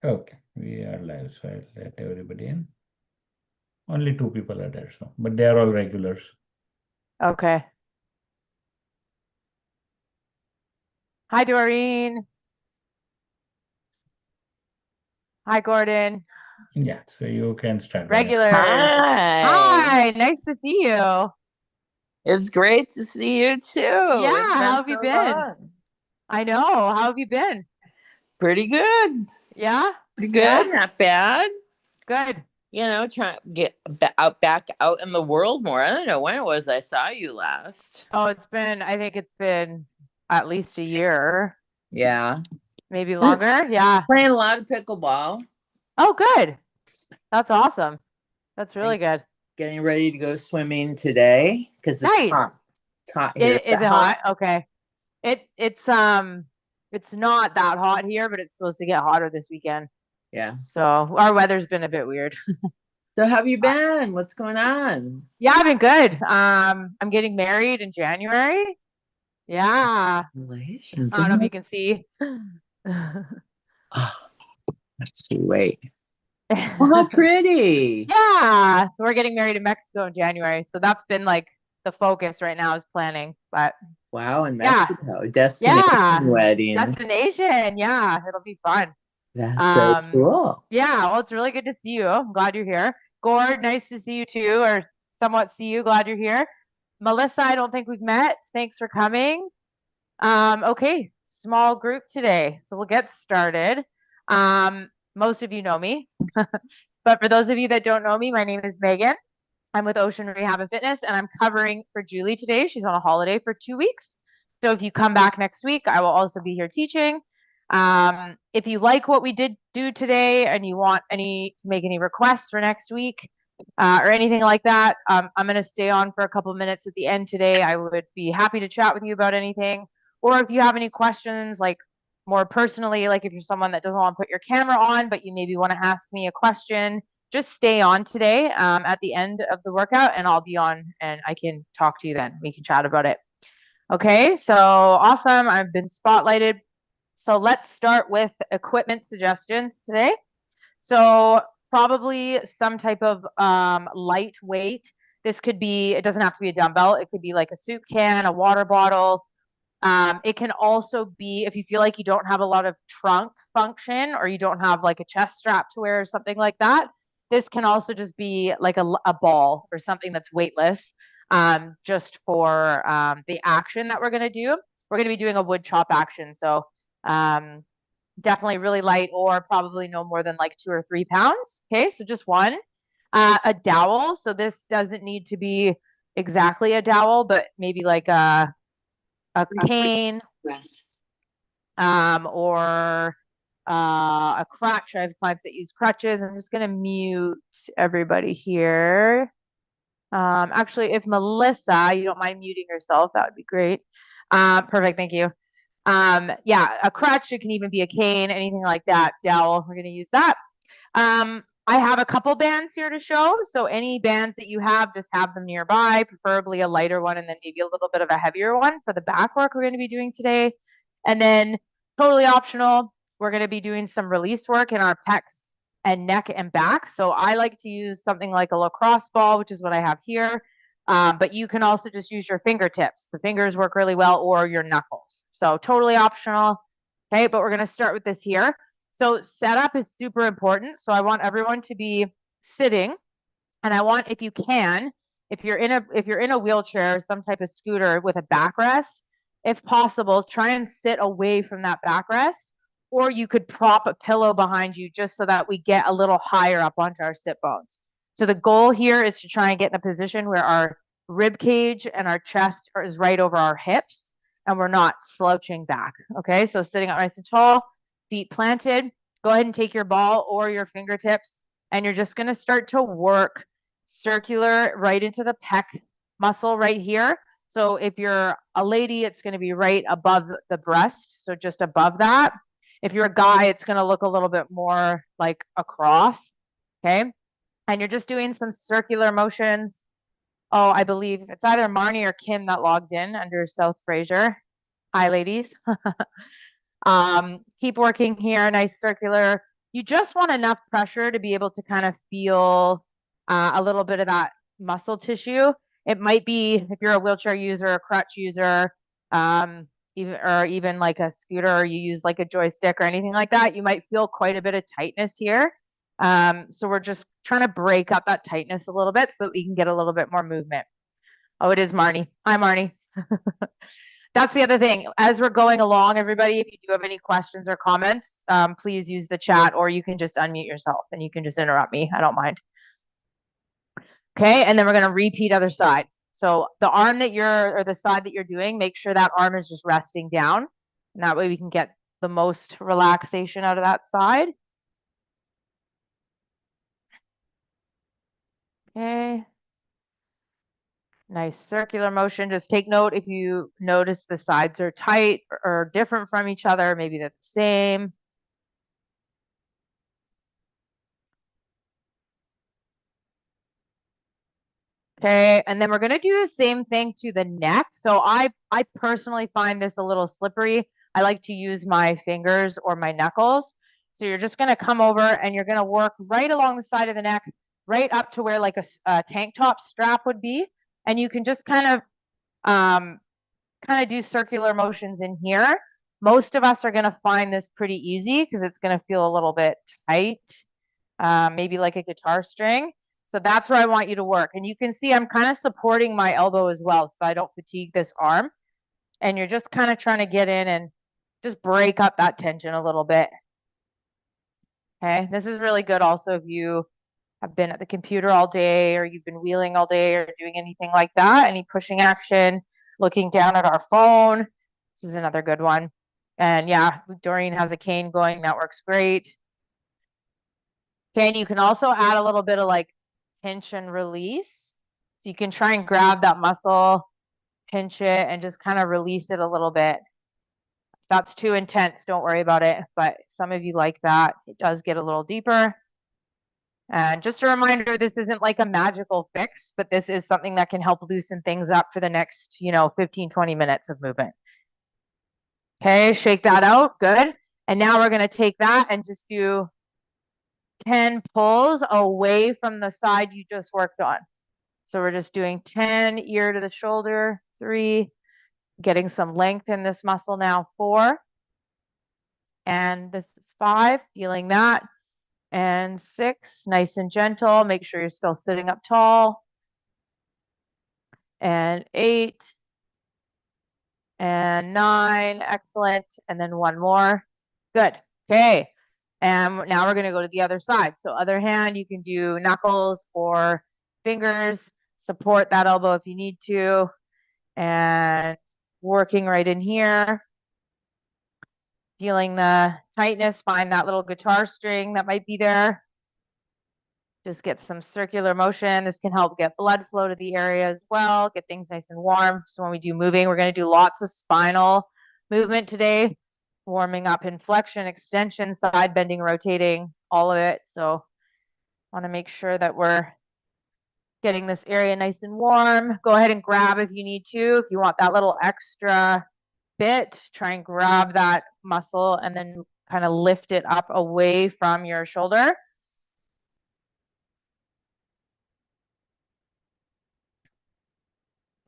Okay, we are live, so I'll let everybody in. Only two people are there, so but they are all regulars. Okay. Hi, Doreen. Hi, Gordon. Yeah, so you can start whenever. Regulars. Hi. Hi, nice to see you. It's great to see you Yeah, too. It's how been have you so been? long. I know. How have you been? Pretty good. Yeah? Pretty Yeah? good. Not bad. Good. Trying to get back out in the world more. I don't know when it was I saw you last. Oh, I think it's been at least a year, Yeah. maybe longer. Yeah. Playing a lot of pickleball Oh, good. That's awesome. That's and really good. getting ready to go swimming today because it's Nice. hot. It's hot here. Is Is it it hot? hot? Okay. It's not that hot here, but it's supposed to get hotter this weekend. Yeah. So our weather's been a bit weird. So how have you been? What's going on? Yeah, I've been good. I'm getting married in January. Yeah. Congratulations. I don't know if you can see. Oh, let's see. Wait. Oh, how pretty. Yeah. So we're getting married in Mexico in January. So that's been like the focus right now is planning. But Wow, in yeah. Mexico, destination Yeah. wedding. Destination. Yeah. It'll be fun. That's so Um, cool. yeah. Well, it's really good to see you. I'm glad you're here. Gord, nice to see you too, or somewhat see you. Glad you're here. Melissa, I don't think we've met. Thanks for coming. Okay, small group today. So we'll get started. Most of you know me, but for those of you that don't know me, my name is Megan. I'm with Ocean Rehab and Fitness, and I'm covering for Julie today. She's on a holiday for 2 weeks. So if you come back next week, I will also be here teaching. If you like what we did do today and you want to make any requests for next week or anything like that, I'm going to stay on for a couple minutes at the end today. I would be happy to chat with you about anything. Or if you have any questions, like more personally, like if you're someone that doesn't want to put your camera on, but you maybe want to ask me a question, just stay on today at the end of the workout and I'll be on and I can talk to you then. We can chat about it. Okay, so awesome. I've been spotlighted. So let's start with equipment suggestions today. So probably some type of lightweight. This could be, it doesn't have to be a dumbbell. It could be like a soup can, a water bottle. It can also be if you feel like you don't have a lot of trunk function or you don't have like a chest strap to wear or something like that. This can also just be like a ball or something that's weightless, just for the action that we're going to do. We're going to be doing a wood chop action. So um, definitely really light or probably no more than like 2 or 3 pounds. Okay, so just one. A dowel. So this doesn't need to be exactly a dowel, but maybe like a cane, or a crutch. I have clients that use crutches. I'm just going to mute everybody here. Actually, if Melissa, you don't mind muting yourself, that would be great. Perfect. Thank you. Yeah, a crutch. It can even be a cane, anything like that. Dowel. We're going to use that. I have a couple bands here to show. So any bands that you have, just have them nearby, preferably a lighter one and then maybe a little bit of a heavier one for the back work we're going to be doing today. And then totally optional, we're going to be doing some release work in our pecs and neck and back. So I like to use something like a lacrosse ball, which is what I have here. But you can also just use your fingertips. The fingers work really well, or your knuckles. So totally optional. Okay, but we're going to start with this here. So setup is super important. So I want everyone to be sitting, and I want, if you can, if you're in a wheelchair, some type of scooter with a backrest, if possible, try and sit away from that backrest, or you could prop a pillow behind you just so that we get a little higher up onto our sit bones. So the goal here is to try and get in a position where our rib cage and our chest is right over our hips and we're not slouching back. Okay, so sitting up nice and tall, feet planted. Go ahead and take your ball or your fingertips, and you're just going to start to work circular right into the pec muscle right here. So if you're a lady, it's going to be right above the breast, so just above that. If you're a guy, it's going to look a little bit more like across. Okay, and you're just doing some circular motions. Oh, I believe it's either Marnie or Kim that logged in under South Fraser. Hi, ladies. Keep working here, nice circular You just want enough pressure to be able to kind of feel a little bit of that muscle tissue. It might be, if you're a wheelchair user, a crutch user, even like a scooter, or you use like a joystick or anything like that, you might feel quite a bit of tightness here. So we're just trying to break up that tightness a little bit so that we can get a little bit more movement. Oh, it is Marnie. Hi, Marnie. That's the other thing. As we're going along, everybody, if you do have any questions or comments, please use the chat, or you can just unmute yourself and you can just interrupt me. I don't mind. Okay, and then we're going to repeat other side. So the arm that or the side that you're doing, make sure that arm is just resting down. And that way we can get the most relaxation out of that side. Okay. Nice circular motion. Just take note if you notice the sides are tight or different from each other, maybe they're the same. Okay, and then we're gonna do the same thing to the neck. So I personally find this a little slippery. I like to use my fingers or my knuckles. So you're just gonna come over and you're gonna work right along the side of the neck, right up to where like a tank top strap would be. And you can just kind of do circular motions in here. Most of us are gonna find this pretty easy because it's gonna feel a little bit tight, maybe like a guitar string. So that's where I want you to work. And you can see I'm kind of supporting my elbow as well so I don't fatigue this arm. And you're just kind of trying to get in and just break up that tension a little bit. Okay, this is really good also if you have been at the computer all day, or you've been wheeling all day, or doing anything like that, any pushing action, looking down at our phone. This is another good one. And yeah, Doreen has a cane going, that works great. Okay, and you can also add a little bit of like pinch and release. So you can try and grab that muscle, pinch it, and just kind of release it a little bit. If that's too intense, don't worry about it. But some of you like that. It does get a little deeper. And just a reminder, this isn't like a magical fix, but this is something that can help loosen things up for the next, 15, 20 minutes of movement. Okay, shake that out. Good. And now we're going to take that and just do 10 pulls away from the side you just worked on. So we're just doing 10 ear to the shoulder, 3, getting some length in this muscle now, 4, and this is 5, feeling that, and 6, nice and gentle, make sure you're still sitting up tall, and 8, and 9, excellent, and then one more, good, okay. And now we're going to go to the other side. So other hand, you can do knuckles or fingers, support that elbow if you need to, and working right in here. Feeling the tightness, find that little guitar string that might be there. Just get some circular motion. This can help get blood flow to the area as well, get things nice and warm. So when we do moving, we're going to do lots of spinal movement today. Warming up in flexion, extension, side bending, rotating, all of it. So want to make sure that we're getting this area nice and warm. Go ahead and grab if you need to. If you want that little extra bit, try and grab that muscle and then kind of lift it up away from your shoulder.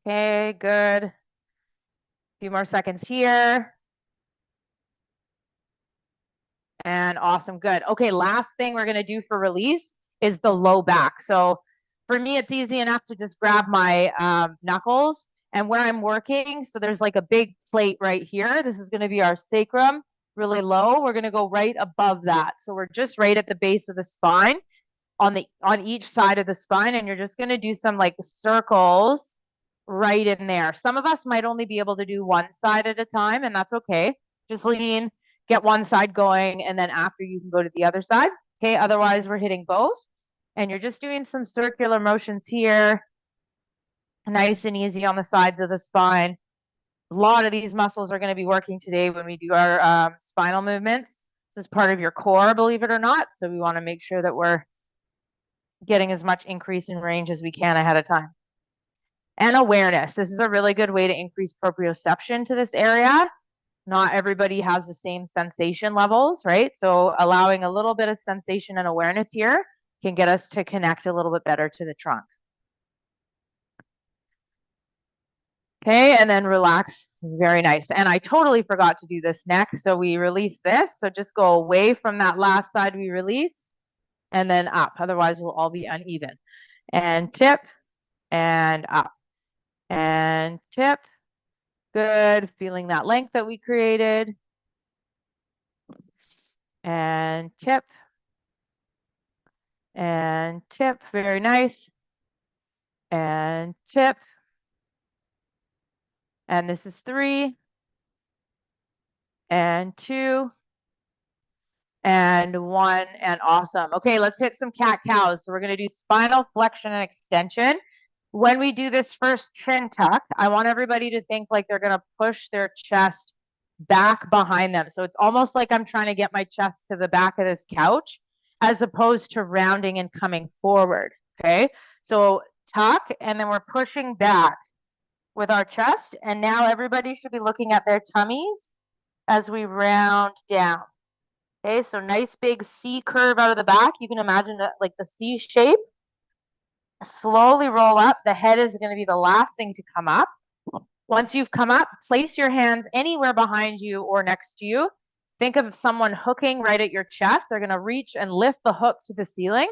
Okay, good. A few more seconds here. And awesome, good. Okay, last thing we're gonna do for release is the low back. So for me, it's easy enough to just grab my knuckles, and where I'm working, so there's like a big plate right here. This is gonna be our sacrum, really low. We're gonna go right above that. So we're just right at the base of the spine on each side of the spine, and you're just gonna do some like circles right in there. Some of us might only be able to do one side at a time, and that's okay. Just lean, get one side going, and then after you can go to the other side. Okay, otherwise we're hitting both. And you're just doing some circular motions here, nice and easy on the sides of the spine. A lot of these muscles are going to be working today when we do our spinal movements. This is part of your core, believe it or not. So we want to make sure that we're getting as much increase in range as we can ahead of time. And awareness. This is a really good way to increase proprioception to this area. Not everybody has the same sensation levels, right? So allowing a little bit of sensation and awareness here can get us to connect a little bit better to the trunk. Okay, and then relax. Very nice. And I totally forgot to do this neck. So we release this. So just go away from that last side we released and then up. Otherwise, we'll all be uneven. And tip and up and tip. Good. Feeling that length that we created. And tip. And tip. Very nice. And tip. And this is 3 and 2 and 1 and awesome. Okay, let's hit some cat cows. So we're going to do spinal flexion and extension. When we do this first chin tuck, I want everybody to think like they're going to push their chest back behind them. So it's almost like I'm trying to get my chest to the back of this couch as opposed to rounding and coming forward. Okay, so tuck, and then we're pushing back with our chest. And now everybody should be looking at their tummies as we round down. Okay, so nice big C curve out of the back. You can imagine it like the C shape. Slowly roll up. The head is going to be the last thing to come up. Once you've come up, place your hands anywhere behind you or next to you. Think of someone hooking right at your chest. They're going to reach and lift the hook to the ceiling.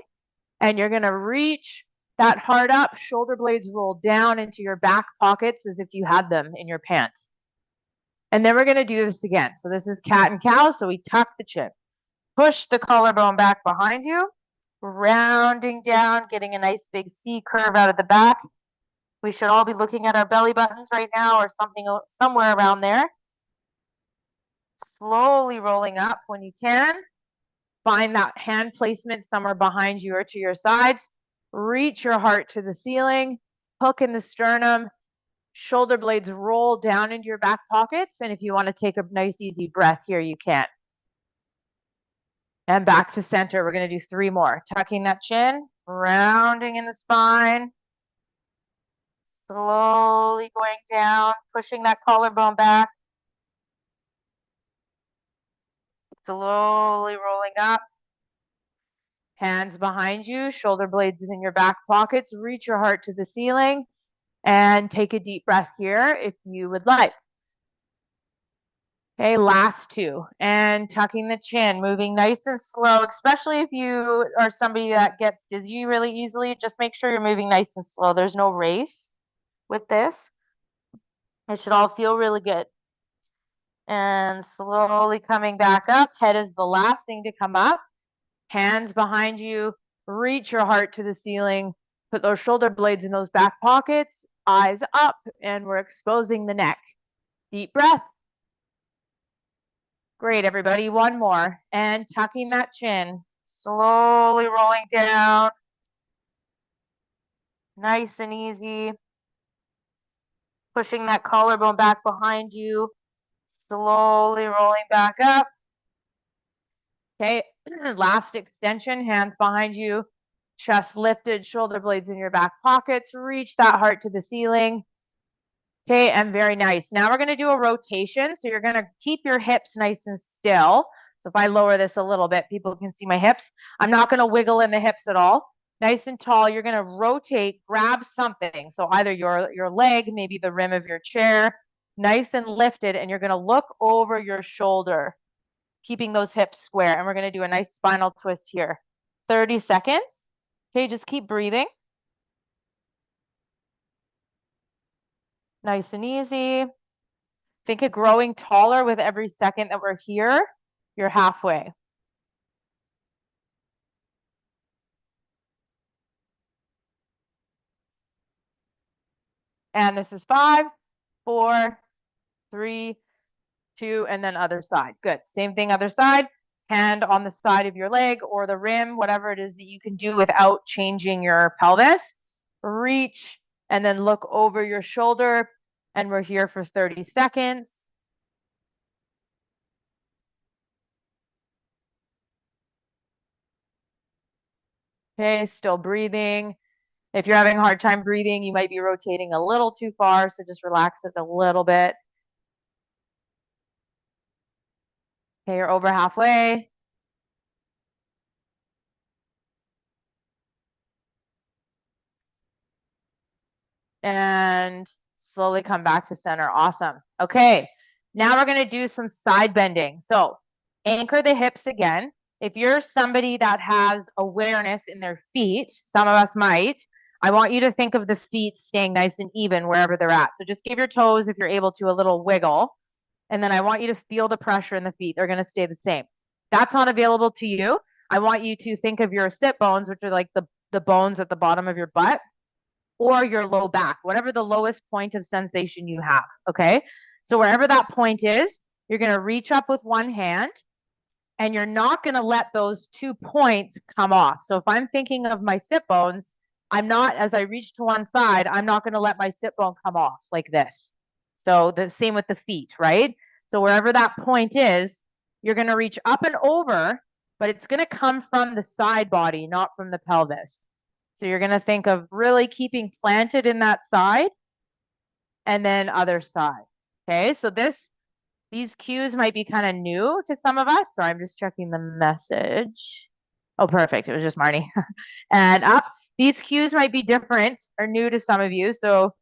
And you're going to reach that hard up. Shoulder blades roll down into your back pockets as if you had them in your pants. And then we're going to do this again. So this is cat and cow. So we tuck the chin. Push the collarbone back behind you. Rounding down, getting a nice big C curve out of the back. We should all be looking at our belly buttons right now or something somewhere around there. Slowly rolling up when you can. Find that hand placement somewhere behind you or to your sides. Reach your heart to the ceiling. Hook in the sternum. Shoulder blades roll down into your back pockets. And if you want to take a nice easy breath here, you can. And back to center. We're going to do 3 more. Tucking that chin, rounding in the spine. Slowly going down, pushing that collarbone back. Slowly rolling up. Hands behind you, shoulder blades in your back pockets. Reach your heart to the ceiling and take a deep breath here if you would like. Okay, last 2. And tucking the chin, moving nice and slow, especially if you are somebody that gets dizzy really easily. Just make sure you're moving nice and slow. There's no race with this. It should all feel really good. And slowly coming back up. Head is the last thing to come up. Hands behind you. Reach your heart to the ceiling. Put those shoulder blades in those back pockets. Eyes up. And we're exposing the neck. Deep breath. Great, everybody. 1 more. And tucking that chin. Slowly rolling down. Nice and easy. Pushing that collarbone back behind you. Slowly rolling back up. Okay, last extension, hands behind you, chest lifted, shoulder blades in your back pockets, reach that heart to the ceiling. Okay, and very nice. Now we're gonna do a rotation. So you're gonna keep your hips nice and still. So if I lower this a little bit, people can see my hips. I'm not gonna wiggle in the hips at all. Nice and tall, you're gonna rotate, grab something. So either your leg, maybe the rim of your chair, nice and lifted, and you're gonna look over your shoulder, keeping those hips square. And we're going to do a nice spinal twist here. 30 seconds. Okay, just keep breathing. Nice and easy. Think of growing taller with every second that we're here. You're halfway. And this is 5, 4, 3, 2, and then other side. Good. Same thing, other side. Hand on the side of your leg or the rim, whatever it is that you can do without changing your pelvis. Reach and then look over your shoulder. And we're here for 30 seconds. Okay, still breathing. If you're having a hard time breathing, you might be rotating a little too far, so just relax it a little bit. Okay, you're over halfway. And slowly come back to center. Awesome. Okay, now we're gonna do some side bending. So anchor the hips again. If you're somebody that has awareness in their feet, some of us might, I want you to think of the feet staying nice and even wherever they're at. So just give your toes, if you're able to, a little wiggle. And then I want you to feel the pressure in the feet. They're gonna stay the same. That's not available to you. I want you to think of your sit bones, which are like the bones at the bottom of your butt, or your low back, whatever the lowest point of sensation you have, okay? So wherever that point is, you're gonna reach up with one hand, and you're not gonna let those 2 points come off. So if I'm thinking of my sit bones, I'm not, as I reach to one side, I'm not gonna let my sit bone come off like this. So the same with the feet, right? So wherever that point is, you're gonna reach up and over, but it's gonna come from the side body, not from the pelvis. So you're gonna think of really keeping planted in that side, and then other side. Okay, so these cues might be kind of new to some of us. So I'm just checking the message. Oh, perfect. It was just Marnie. And up. These cues might be different or new to some of you. So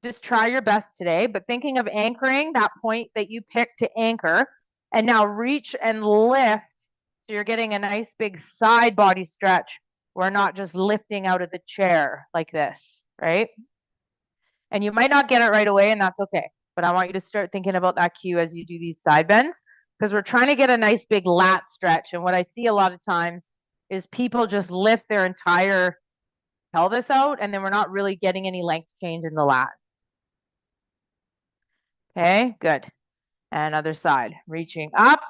just try your best today. But thinking of anchoring, that point that you picked to anchor, and now reach and lift. So you're getting a nice big side body stretch. We're not just lifting out of the chair like this, right? And you might not get it right away, and that's okay. But I want you to start thinking about that cue as you do these side bends, because we're trying to get a nice big lat stretch. And what I see a lot of times is people just lift their entire pelvis out, and then we're not really getting any length change in the lat. Okay, good. And other side, reaching up,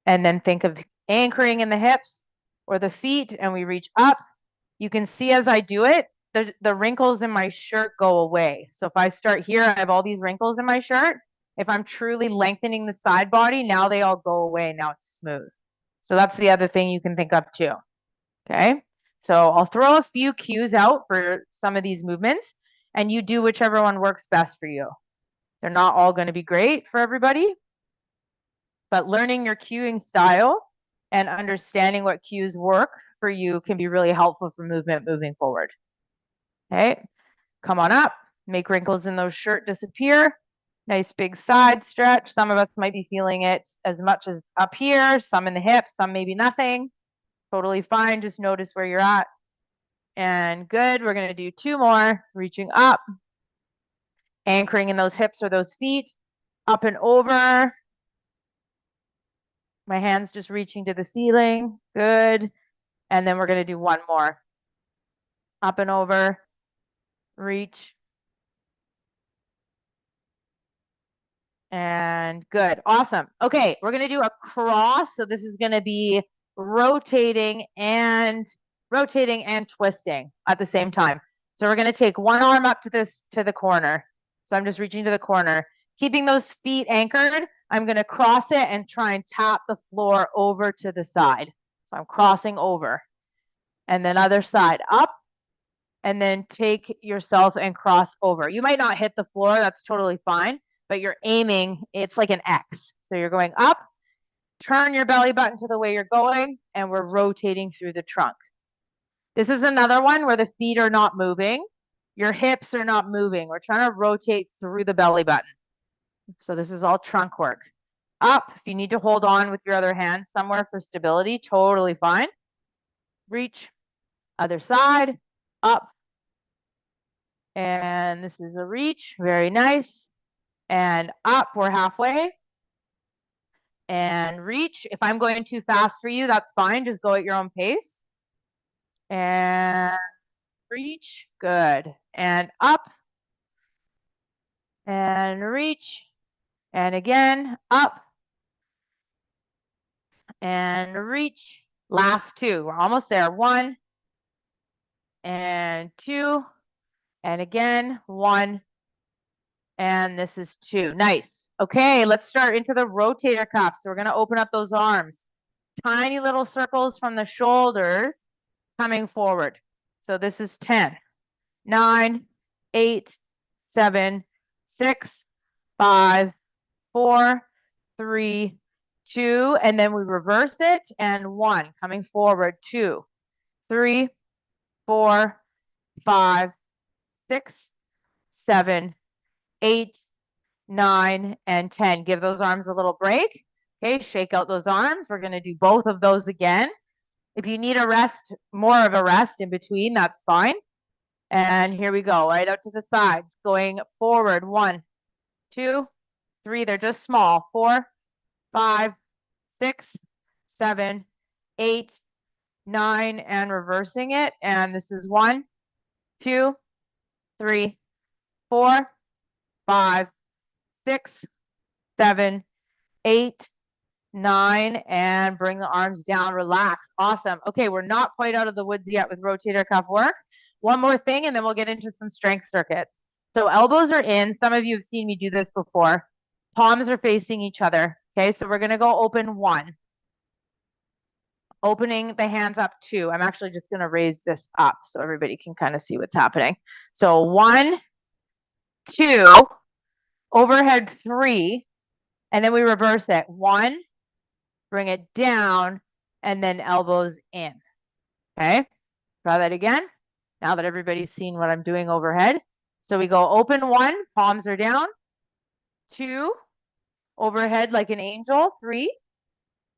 and then think of anchoring in the hips or the feet, and we reach up. You can see as I do it, the wrinkles in my shirt go away. So if I start here, I have all these wrinkles in my shirt. If I'm truly lengthening the side body, now they all go away. Now it's smooth. So that's the other thing you can think of too. Okay. So I'll throw a few cues out for some of these movements, and you do whichever one works best for you. They're not all going to be great for everybody, but learning your cueing style and understanding what cues work for you can be really helpful for movement moving forward. Okay, come on up, make wrinkles in those shirt disappear. Nice big side stretch. Some of us might be feeling it as much as up here, some in the hips, some maybe nothing. Totally fine, just notice where you're at. And good, we're gonna do 2 more, reaching up, anchoring in those hips or those feet, up and over. My hands just reaching to the ceiling, good. And then we're gonna do 1 more. Up and over, reach. And good, awesome. Okay, we're gonna do a cross. So this is gonna be rotating and twisting at the same time. So we're gonna take one arm up to the corner. So I'm just reaching to the corner. Keeping those feet anchored, I'm gonna cross it and try and tap the floor over to the side. So I'm crossing over. And then other side, up, and then take yourself and cross over. You might not hit the floor, that's totally fine, but you're aiming, it's like an X. So you're going up, turn your belly button to the way you're going, and we're rotating through the trunk. This is another one where the feet are not moving, your hips are not moving. We're trying to rotate through the belly button. So this is all trunk work. Up, if you need to hold on with your other hand somewhere for stability, totally fine. Reach, other side, up, and this is a reach, very nice. And up, we're halfway. And reach. If I'm going too fast for you, that's fine. Just go at your own pace. And reach, good. And up. And reach. And again, up. And reach. Last 2, we're almost there. 1. And 2. And again, 1. And this is 2. Nice. Okay, let's start into the rotator cuff. So we're gonna open up those arms. Tiny little circles from the shoulders coming forward. So this is 10, 9, 8, 7, 6, 5, 4, 3, 2, and then we reverse it, and 1, coming forward, 2, 3, 4, 5, 6, 7, 8, 9, and 10. Give those arms a little break. Okay, shake out those arms. We're going to do both of those again. If you need a rest, more of a rest in between, that's fine. And here we go, right out to the sides, going forward, 1, 2, 3, they're just small, 4, 5, 6, 7, 8, 9, and reversing it. And this is 1, 2, 3, 4, 5, 6, 7, 8, 9, and bring the arms down, relax. Awesome. Okay, we're not quite out of the woods yet with rotator cuff work. One more thing, and then we'll get into some strength circuits. So elbows are in. Some of you have seen me do this before. Palms are facing each other. Okay, so we're going to go open 1. Opening the hands up 2. I'm actually just going to raise this up so everybody can kind of see what's happening. So 1, 2, overhead 3, and then we reverse it. 1, bring it down, and then elbows in. Okay, try that again. Now that everybody's seen what I'm doing overhead. So we go open 1, palms are down. 2, overhead like an angel. 3,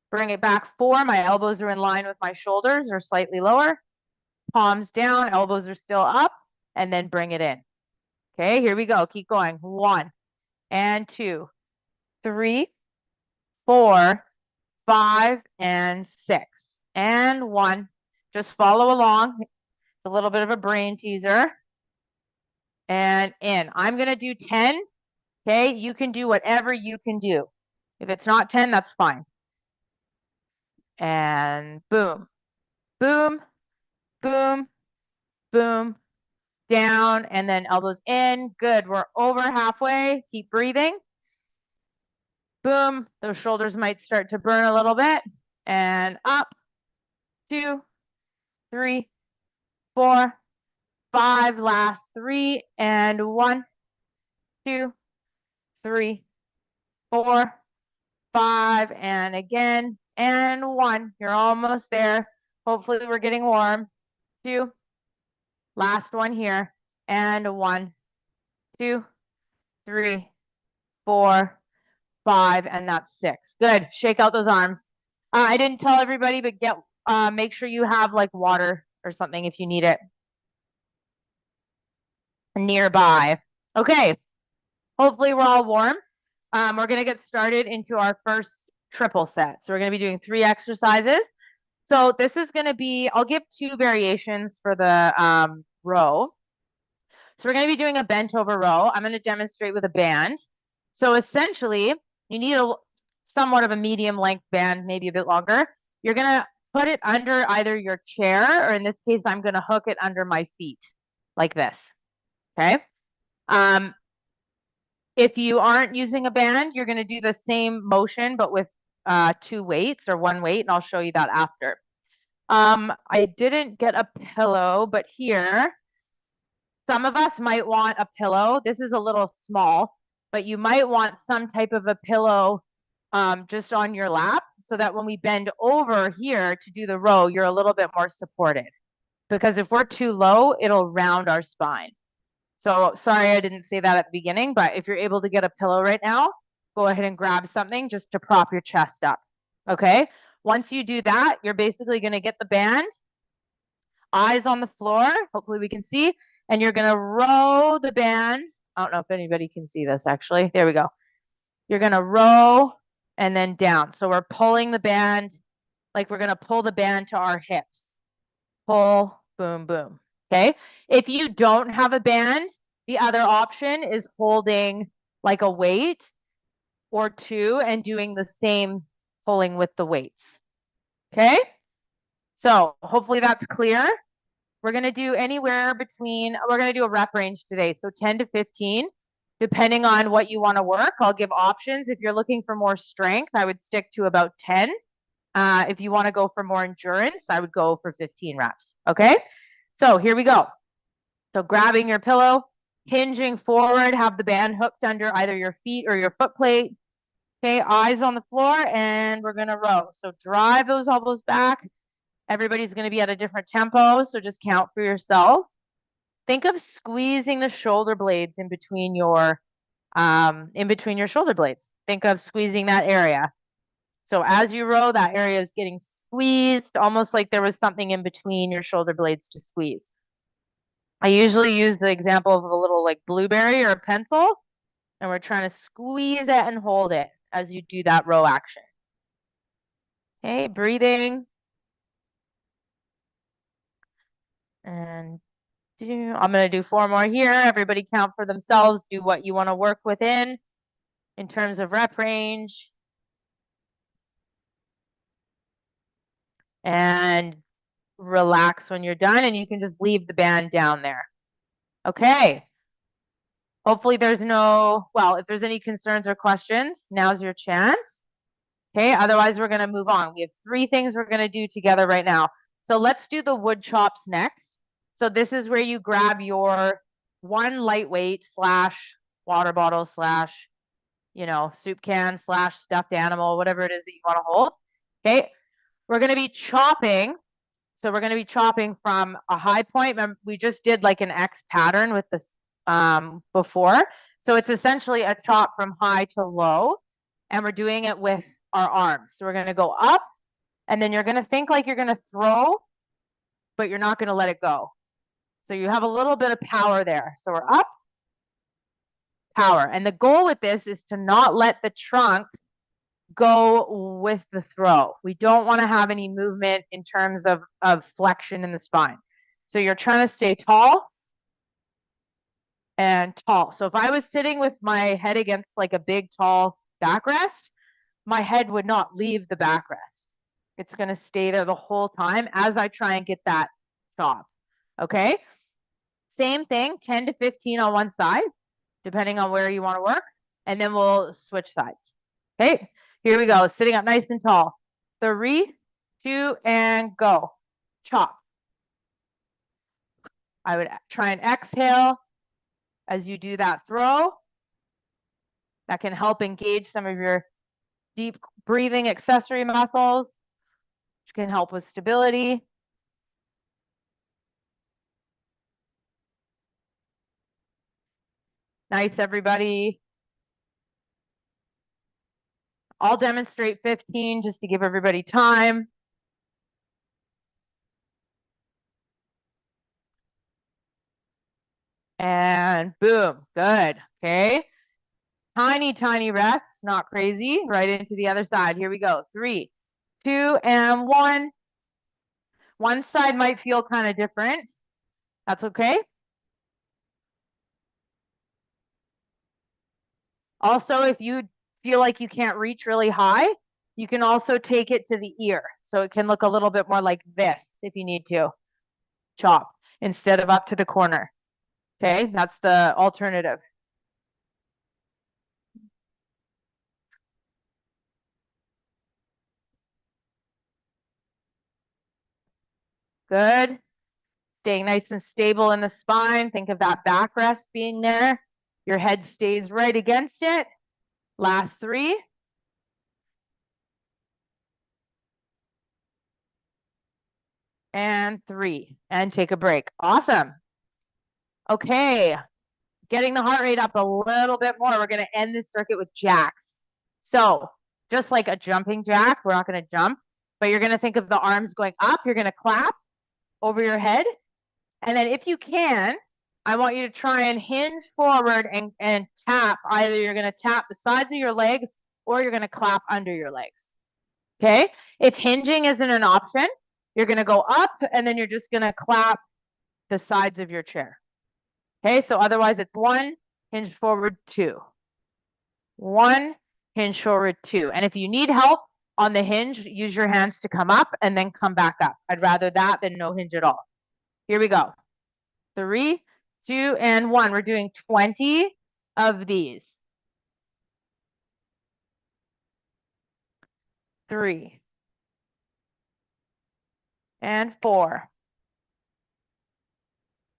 bring it back. 4, my elbows are in line with my shoulders or slightly lower. Palms down, elbows are still up, and then bring it in. Okay, here we go. Keep going. 1 and 2, 3, 4, 5, and 6, and 1. Just follow along. It's a little bit of a brain teaser. And in. I'm going to do 10. Okay, you can do whatever you can do. If it's not 10, that's fine. And boom, boom, boom, boom, down, and then elbows in. Good, we're over halfway. Keep breathing. Boom, those shoulders might start to burn a little bit. And up, 2, 3, 4, 5, last 3, and 1, 2, 3, 4, 5, and again, and 1. You're almost there. Hopefully we're getting warm. 2, last one here, and 1, 2, 3, 4, 5, and that's 6. Good. Shake out those arms. I didn't tell everybody, but make sure you have like water or something if you need it nearby. Okay. Hopefully we're all warm. We're going to get started into our first triple set. So we're going to be doing 3 exercises. So this is going to be, I'll give 2 variations for the row. So we're going to be doing a bent over row. I'm going to demonstrate with a band. So essentially, you need a somewhat of a medium length band, maybe a bit longer. You're going to put it under either your chair, or in this case, I'm going to hook it under my feet like this. Okay. If you aren't using a band, you're going to do the same motion, but with 2 weights or 1 weight, and I'll show you that after. I didn't get a pillow, but here, some of us might want a pillow. This is a little small, but you might want some type of a pillow just on your lap so that when we bend over here to do the row, you're a little bit more supported. Because if we're too low, it'll round our spine. So sorry I didn't say that at the beginning, but if you're able to get a pillow right now, go ahead and grab something just to prop your chest up. Okay? Once you do that, you're basically going to get the band, eyes on the floor, hopefully we can see, and you're going to row the band. I don't know if anybody can see this actually. There we go. You're going to row and then down. So we're pulling the band, like we're going to pull the band to our hips. Pull, boom, boom. Okay. If you don't have a band, the other option is holding like a weight or 2 and doing the same pulling with the weights. Okay. So hopefully that's clear. We're going to do anywhere between, we're going to do a rep range today. So 10 to 15, depending on what you want to work. I'll give options. If you're looking for more strength, I would stick to about 10. If you want to go for more endurance, I would go for 15 reps. Okay. So here we go. So grabbing your pillow, hinging forward, have the band hooked under either your feet or your foot plate. Okay, eyes on the floor, and we're gonna row. So drive those elbows back. Everybody's gonna be at a different tempo, so just count for yourself. Think of squeezing the shoulder blades in between your shoulder blades. Think of squeezing that area. So as you row, that area is getting squeezed, almost like there was something in between your shoulder blades to squeeze. I usually use the example of a little like blueberry or a pencil, and we're trying to squeeze it and hold it as you do that row action. Okay, breathing. And I'm going to do 4 more here. Everybody count for themselves. Do what you want to work within in terms of rep range. And relax when you're done, and you can just leave the band down there. Okay. Hopefully there's if there's any concerns or questions, now's your chance. Okay, otherwise we're going to move on. We have 3 things we're going to do together right now. So let's do the wood chops next. So this is where you grab your one lightweight / water bottle / soup can / stuffed animal, whatever it is that you want to hold. Okay, we're going to be chopping. So we're going to be chopping from a high point. We just did like an X pattern with this before. So it's essentially a chop from high to low, and we're doing it with our arms. So we're going to go up, and then you're going to think like you're going to throw, but you're not going to let it go. So you have a little bit of power there. So we're up, power. And the goal with this is to not let the trunk go with the throw. We don't want to have any movement in terms of flexion in the spine. So you're trying to stay tall and tall. So if I was sitting with my head against like a big, tall backrest, my head would not leave the backrest. It's going to stay there the whole time as I try and get that chop. Okay. Same thing, 10 to 15 on one side, depending on where you want to work. And then we'll switch sides. Okay. Here we go. Sitting up nice and tall. 3, 2, and go. Chop. I would try and exhale as you do that throw. That can help engage some of your deep breathing accessory muscles, which can help with stability. Nice, everybody. I'll demonstrate 15 just to give everybody time. And boom, good, okay. Tiny, tiny rest, not crazy, right into the other side. Here we go, 3, 2, and 1. One side might feel kind of different. That's okay. Also, if you feel like you can't reach really high, you can also take it to the ear. So it can look a little bit more like this if you need to chop instead of up to the corner. Okay, that's the alternative. Good. Staying nice and stable in the spine. Think of that backrest being there. Your head stays right against it. Last 3. And 3. And take a break. Awesome. Okay. Getting the heart rate up a little bit more. We're going to end this circuit with jacks. So just like a jumping jack, we're not going to jump, but you're going to think of the arms going up. You're going to clap over your head. And then if you can, I want you to try and hinge forward and tap. Either you're going to tap the sides of your legs or you're going to clap under your legs. Okay. If hinging isn't an option, you're going to go up and then you're just going to clap the sides of your chair. Okay. So otherwise it's 1, hinge forward, 2. 1, hinge forward, 2. And if you need help on the hinge, use your hands to come up and then come back up. I'd rather that than no hinge at all. Here we go. 3, 2, and 1. We're doing 20 of these. 3 and 4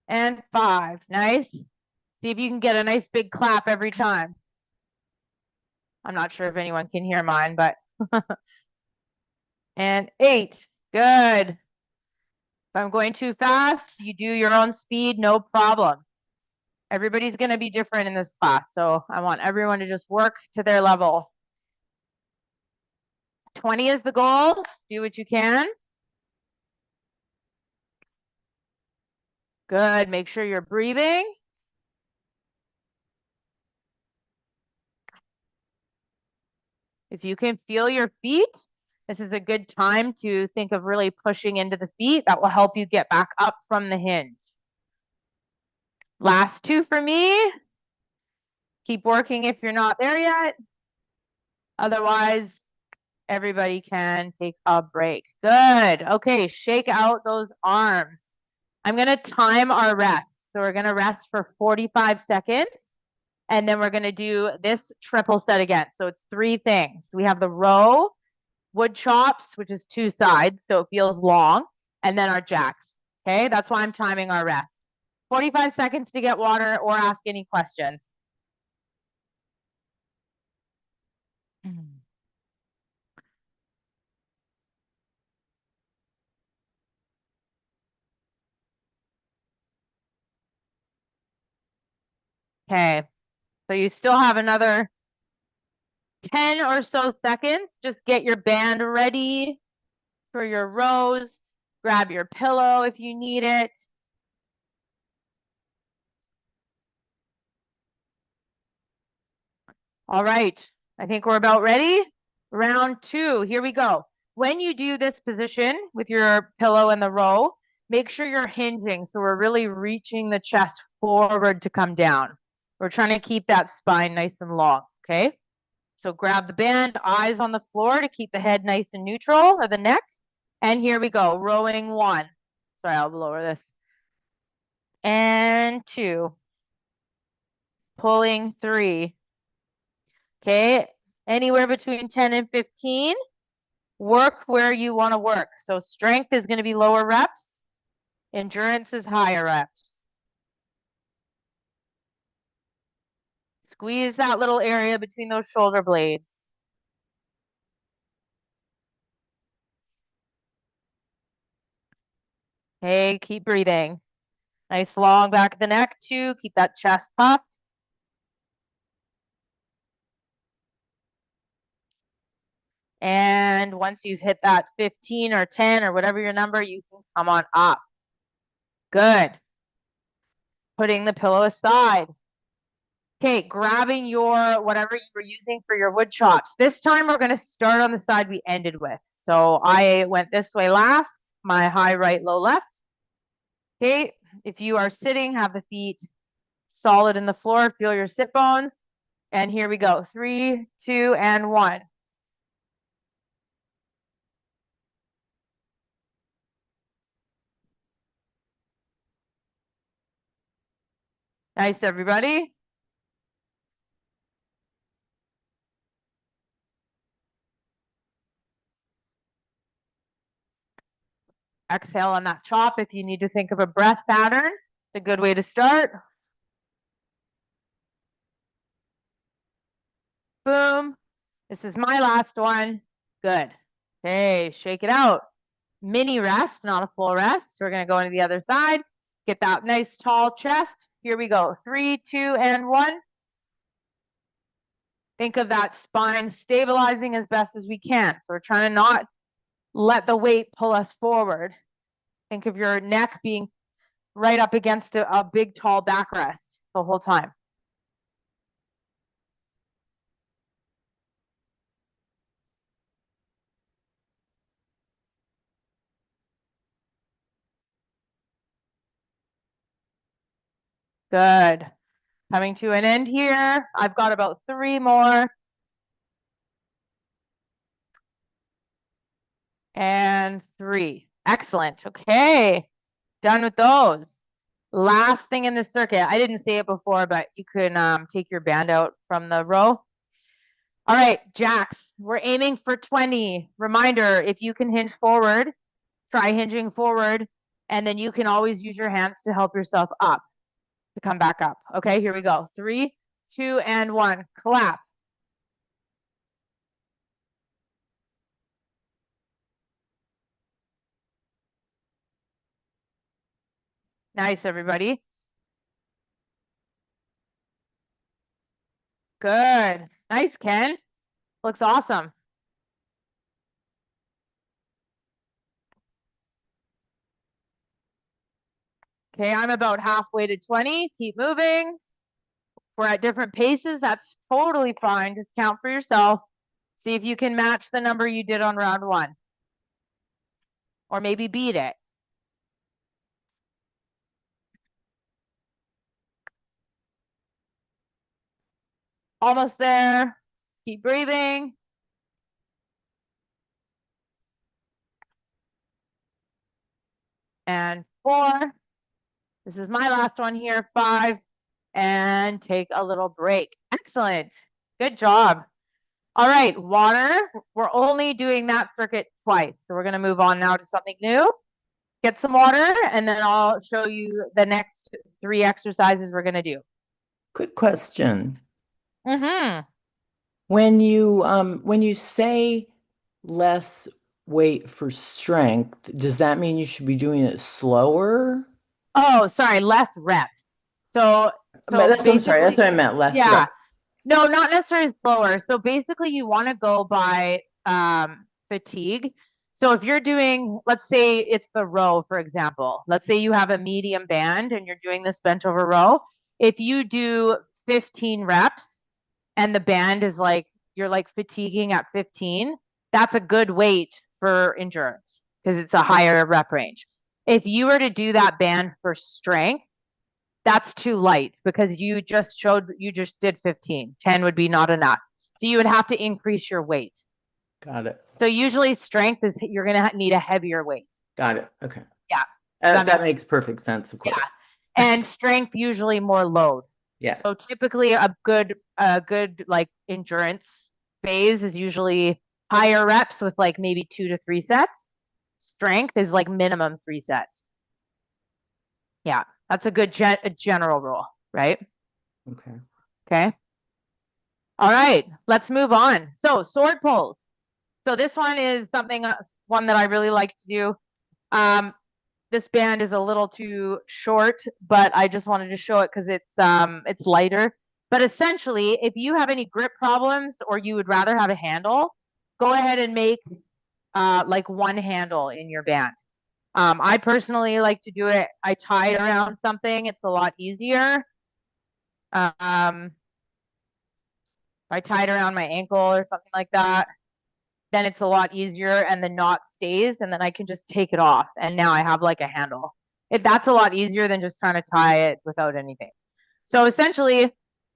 and 5. Nice. See if you can get a nice big clap every time. I'm not sure if anyone can hear mine, but and 8. Good. If I'm going too fast, you do your own speed, no problem. Everybody's going to be different in this class, so I want everyone to just work to their level. 20 is the goal. Do what you can. Good. Make sure you're breathing. If you can feel your feet, this is a good time to think of really pushing into the feet. That will help you get back up from the hinge. Last 2 for me. Keep working if you're not there yet. Otherwise, everybody can take a break. Good. Okay, shake out those arms. I'm going to time our rest. So we're going to rest for 45 seconds. And then we're going to do this triple set again. So it's 3 things. We have the row, wood chops, which is 2 sides, so it feels long, and then our jacks. Okay, that's why I'm timing our rest. 45 seconds to get water or ask any questions. Okay, so you still have another 10 or so seconds. Just get your band ready for your rows. Grab your pillow if you need it. All right, I think we're about ready. Round 2, here we go. When you do this position with your pillow in the row, make sure you're hinging. So we're really reaching the chest forward to come down. We're trying to keep that spine nice and long, okay? So grab the band, eyes on the floor to keep the head nice and neutral, or the neck. And here we go, rowing 1. Sorry, I'll lower this. And 2. Pulling 3. Okay, anywhere between 10 and 15. Work where you want to work. So strength is going to be lower reps. Endurance is higher reps. Squeeze that little area between those shoulder blades. Okay, keep breathing. Nice long back of the neck too. Keep that chest puffed. And once you've hit that 15 or 10 or whatever your number, you can come on up. Good. Putting the pillow aside. Okay, grabbing your whatever you were using for your wood chops. This time we're going to start on the side we ended with. So I went this way last, my high right, low left. Okay, if you are sitting, have the feet solid in the floor, feel your sit bones. And here we go, 3, 2, and 1. Nice, everybody. Exhale on that chop if you need to think of a breath pattern. It's a good way to start. Boom. This is my last one. Good. Okay, shake it out. Mini rest, not a full rest. We're going to go into the other side. Get that nice tall chest. Here we go. 3, 2, and 1. Think of that spine stabilizing as best as we can. So we're trying to not let the weight pull us forward. Think of your neck being right up against a big, tall backrest the whole time. Good. Coming to an end here. I've got about 3 more. And 3. Excellent. Okay. Done with those. Last thing in the circuit. I didn't say it before, but you can take your band out from the row. All right, jacks. We're aiming for 20. Reminder, if you can hinge forward, try hinging forward, and then you can always use your hands to help yourself up, to come back up. Okay, here we go. 3, 2, and 1. Clap. Nice, everybody. Good. Nice, Ken. Looks awesome. Okay, I'm about halfway to 20. Keep moving. We're at different paces. That's totally fine. Just count for yourself. See if you can match the number you did on round 1. Or maybe beat it. Almost there. Keep breathing. And 4. This is my last one here. 5. And take a little break. Excellent. Good job. All right, water. We're only doing that circuit twice. So we're going to move on now to something new. Get some water, and then I'll show you the next 3 exercises we're going to do. Quick question. Mm-hmm. When you say less weight for strength, does that mean you should be doing it slower? Oh, sorry, less reps. So But I'm sorry, that's basically, what I meant, less yeah. reps. No, not necessarily slower. So basically you want to go by fatigue. So if you're doing, let's say it's the row, for example. Let's say you have a medium band and you're doing this bent over row. If you do 15 reps and the band is like, you're like fatiguing at 15, that's a good weight for endurance because it's a higher rep range. If you were to do that band for strength, that's too light because you just did 15. 10 would be not enough. So you would have to increase your weight. Got it. So usually strength is you're going to need a heavier weight. Got it. Okay. Yeah. That makes perfect sense, of course. Yeah. And strength usually more load. Yeah. So typically a good like endurance phase is usually higher reps with like maybe 2 to 3 sets. Strength is like minimum 3 sets. Yeah. That's a good general rule, right? Okay. Okay. All right, let's move on. So sword pulls. So this one is one that I really like to do. This band is a little too short, but I just wanted to show it because it's lighter. But essentially, if you have any grip problems or you would rather have a handle, go ahead and make like one handle in your band. I personally like to do it. I tie it around something. It's a lot easier. If I tie it around my ankle or something like that, then it's a lot easier and the knot stays and then I can just take it off and now I have like a handle. That's a lot easier than just trying to tie it without anything. So essentially,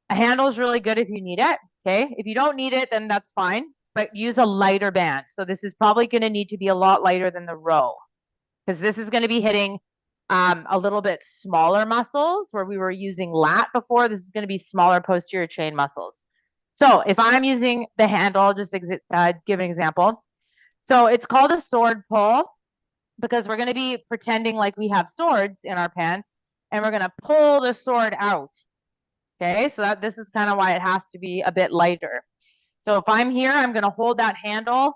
a handle is really good if you need it. Okay. If you don't need it, then that's fine, but use a lighter band. So this is probably going to need to be a lot lighter than the row because this is going to be hitting a little bit smaller muscles where we were using lat before. This is going to be smaller posterior chain muscles. So if I'm using the handle, I'll just give an example. So it's called a sword pull because we're going to be pretending like we have swords in our pants and we're going to pull the sword out. Okay, so this is kind of why it has to be a bit lighter. So if I'm here, I'm going to hold that handle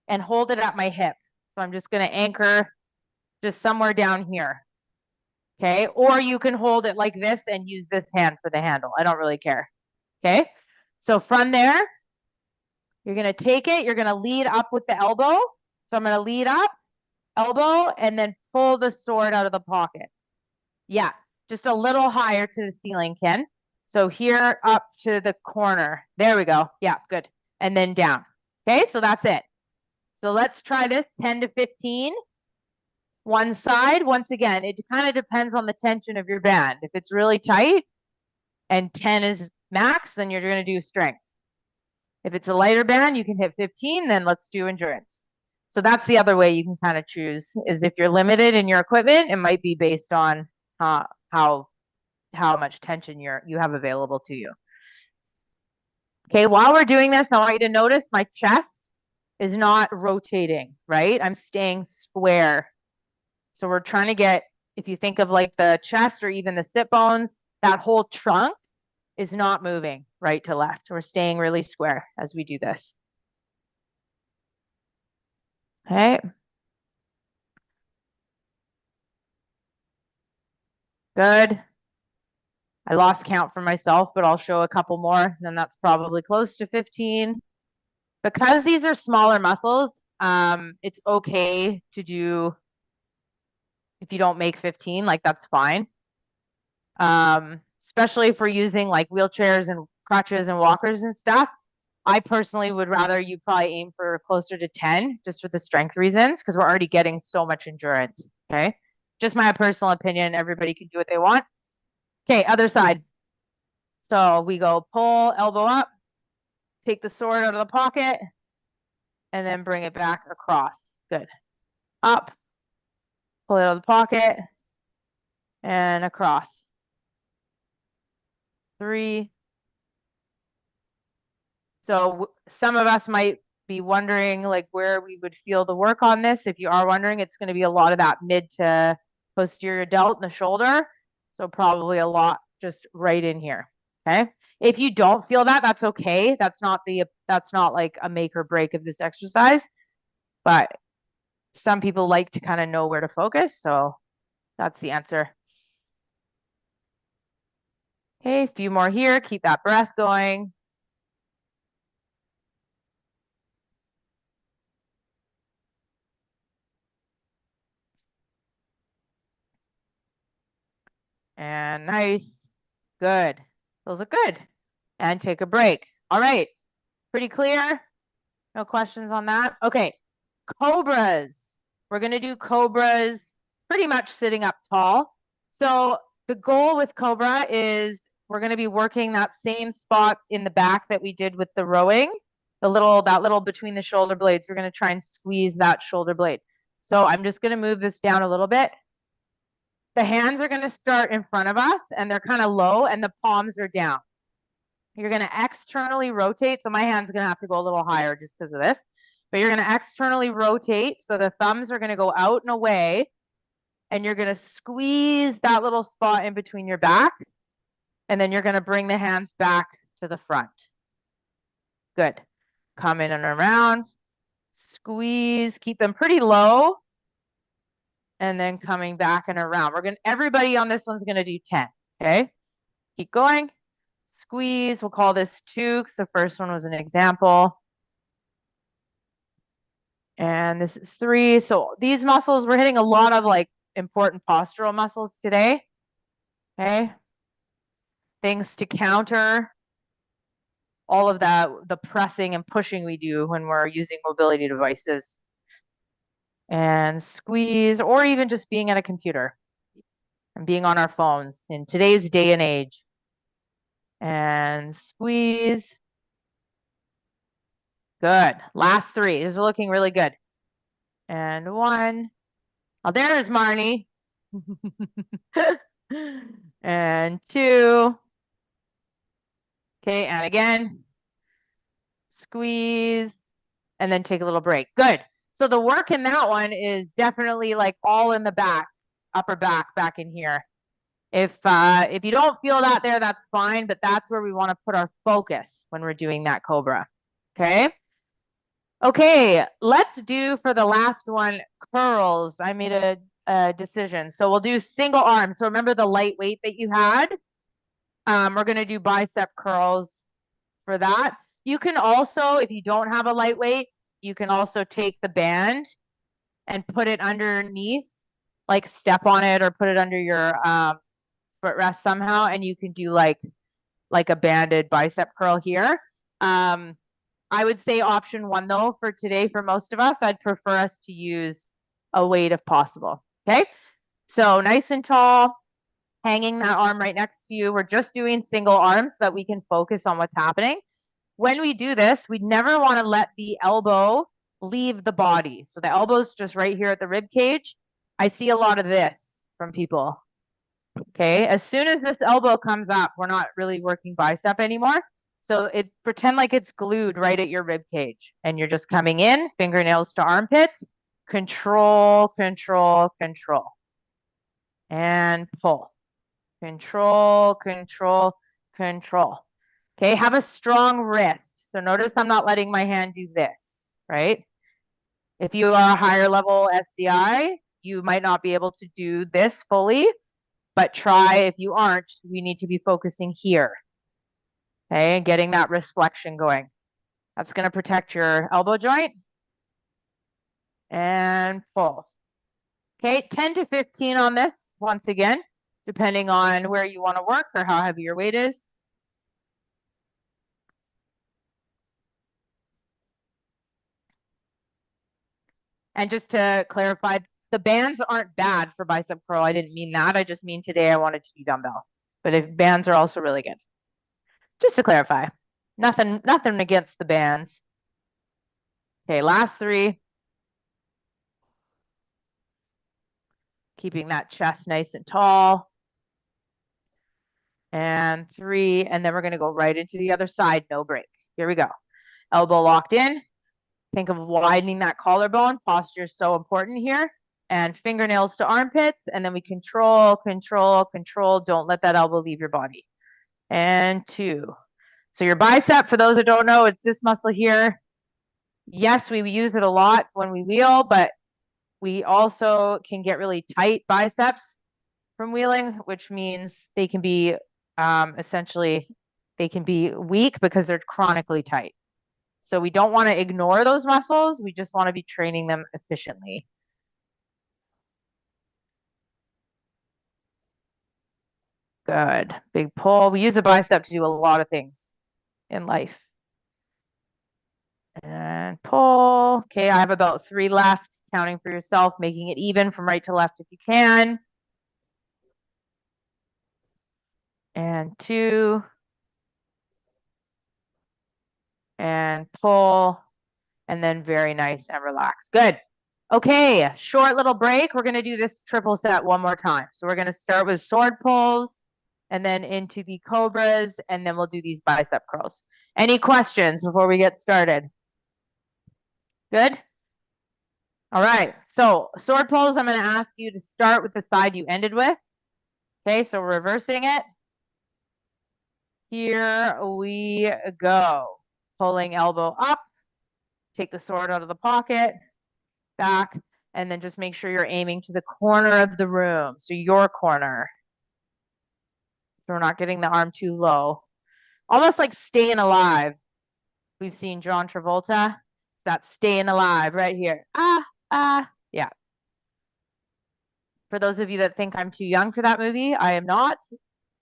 and hold it at my hip. So I'm just going to anchor just somewhere down here. Okay, or you can hold it like this and use this hand for the handle. I don't really care. Okay, so from there, you're going to take it, you're going to lead up with the elbow. So I'm going to lead up, elbow, and then pull the sword out of the pocket. Yeah, just a little higher to the ceiling, Ken. So here up to the corner. There we go. Yeah, good. And then down. Okay, so that's it. So let's try this 10 to 15. One side, once again, it kind of depends on the tension of your band. If it's really tight and 10 is max, then you're going to do strength. If it's a lighter band, you can hit 15, then let's do endurance. So that's the other way you can kind of choose is if you're limited in your equipment, it might be based on how much tension you have available to you. Okay, while we're doing this, I want you to notice my chest is not rotating, right? I'm staying square. So we're trying to get, if you think of like the chest or even the sit bones, that whole trunk is not moving right to left. We're staying really square as we do this. Okay. Good. I lost count for myself, but I'll show a couple more, then that's probably close to 15. Because these are smaller muscles, it's okay to do, if you don't make 15, like that's fine. Especially if we're using like wheelchairs and crutches and walkers and stuff. I personally would rather you probably aim for closer to 10, just for the strength reasons, because we're already getting so much endurance, okay? Just my personal opinion, everybody can do what they want. Okay, other side. So we go pull, elbow up, take the sword out of the pocket, and then bring it back across. Good. Up, pull it out of the pocket, and across. 3. So some of us might be wondering like where we would feel the work on this. If you are wondering, it's going to be a lot of that mid to posterior delt and the shoulder. So probably a lot just right in here. Okay. If you don't feel that, that's okay. That's not like a make or break of this exercise, but some people like to kind of know where to focus. So that's the answer. Okay, a few more here. Keep that breath going. And nice. Good. Those look good. And take a break. All right. Pretty clear? No questions on that? Okay. Cobras. We're going to do cobras pretty much sitting up tall. So the goal with cobra is we're going to be working that same spot in the back that we did with the rowing. That little between the shoulder blades. We're going to try and squeeze that shoulder blade. So I'm just going to move this down a little bit. The hands are going to start in front of us and they're kind of low and the palms are down. You're going to externally rotate. So my hand's going to have to go a little higher just because of this. But you're going to externally rotate. So the thumbs are going to go out and away. And you're going to squeeze that little spot in between your back. And then you're going to bring the hands back to the front. Good. Come in and around. Squeeze. Keep them pretty low. And then coming back and around. Everybody on this one's going to do 10. Okay. Keep going. Squeeze. We'll call this 2 because the first one was an example. And this is 3. So these muscles, we're hitting a lot of like important postural muscles today. Okay. Things to counter all of that, the pressing and pushing we do when we're using mobility devices. And squeeze, or even just being at a computer and being on our phones in today's day and age. And squeeze. Good. Last 3. These are looking really good. And 1. Oh, there is Marnie. And 2. Okay, and again. Squeeze. And then take a little break. Good. So the work in that one is definitely like all in the back, upper back in here. If you don't feel that there, that's fine, but that's where we want to put our focus when we're doing that cobra. Okay. Okay, let's do for the last one, curls. I made a decision. So we'll do single arm. So remember the light weight that you had? We're going to do bicep curls for that. You can also, if you don't have a lightweight, you can also take the band and put it underneath, like step on it or put it under your footrest somehow, and you can do like a banded bicep curl here. I would say option 1 though for today for most of us, I'd prefer us to use a weight if possible. Okay, so nice and tall, hanging that arm right next to you. We're just doing single arms so that we can focus on what's happening. When we do this, we never want to let the elbow leave the body. So the elbow's just right here at the rib cage. I see a lot of this from people. Okay, as soon as this elbow comes up, we're not really working bicep anymore. So pretend like it's glued right at your rib cage and you're just coming in, fingernails to armpits, control, control, control. And pull. Control, control, control. Okay, have a strong wrist. So notice I'm not letting my hand do this, right? If you are a higher level SCI, you might not be able to do this fully. but try, if you aren't, we need to be focusing here. Okay, and getting that wrist flexion going. That's going to protect your elbow joint. And pull. Okay, 10 to 15 on this, once again, depending on where you want to work or how heavy your weight is. And just to clarify, the bands aren't bad for bicep curl. I didn't mean that. I just mean today I wanted to do dumbbell. But if bands are also really good. Just to clarify. Nothing against the bands. Okay, last 3. Keeping that chest nice and tall. And 3, and then we're going to go right into the other side, no break. Here we go. Elbow locked in. Think of widening that collarbone. Posture is so important here. And fingernails to armpits, and then we control, control, control. Don't let that elbow leave your body. And 2. So your bicep, for those that don't know, it's this muscle here. Yes, we use it a lot when we wheel, but we also can get really tight biceps from wheeling, which means they can be essentially, they can be weak because they're chronically tight. So we don't want to ignore those muscles. We just want to be training them efficiently. Good. Big pull. We use a bicep to do a lot of things in life. And pull. Okay, I have about 3 left. Counting for yourself, making it even from right to left if you can. And 2. And pull. And then very nice and relax. Good. Okay, short little break. We're going to do this triple set one more time. So we're going to start with sword pulls and then into the cobras, and then we'll do these bicep curls. Any questions before we get started? Good? All right, so sword pulls, I'm going to ask you to start with the side you ended with. Okay, so reversing it. Here we go. Pulling elbow up. Take the sword out of the pocket. Back. And then just make sure you're aiming to the corner of the room. So your corner. So we're not getting the arm too low. Almost like staying alive. We've seen John Travolta. It's that staying alive right here. Yeah. For those of you that think I'm too young for that movie, I am not.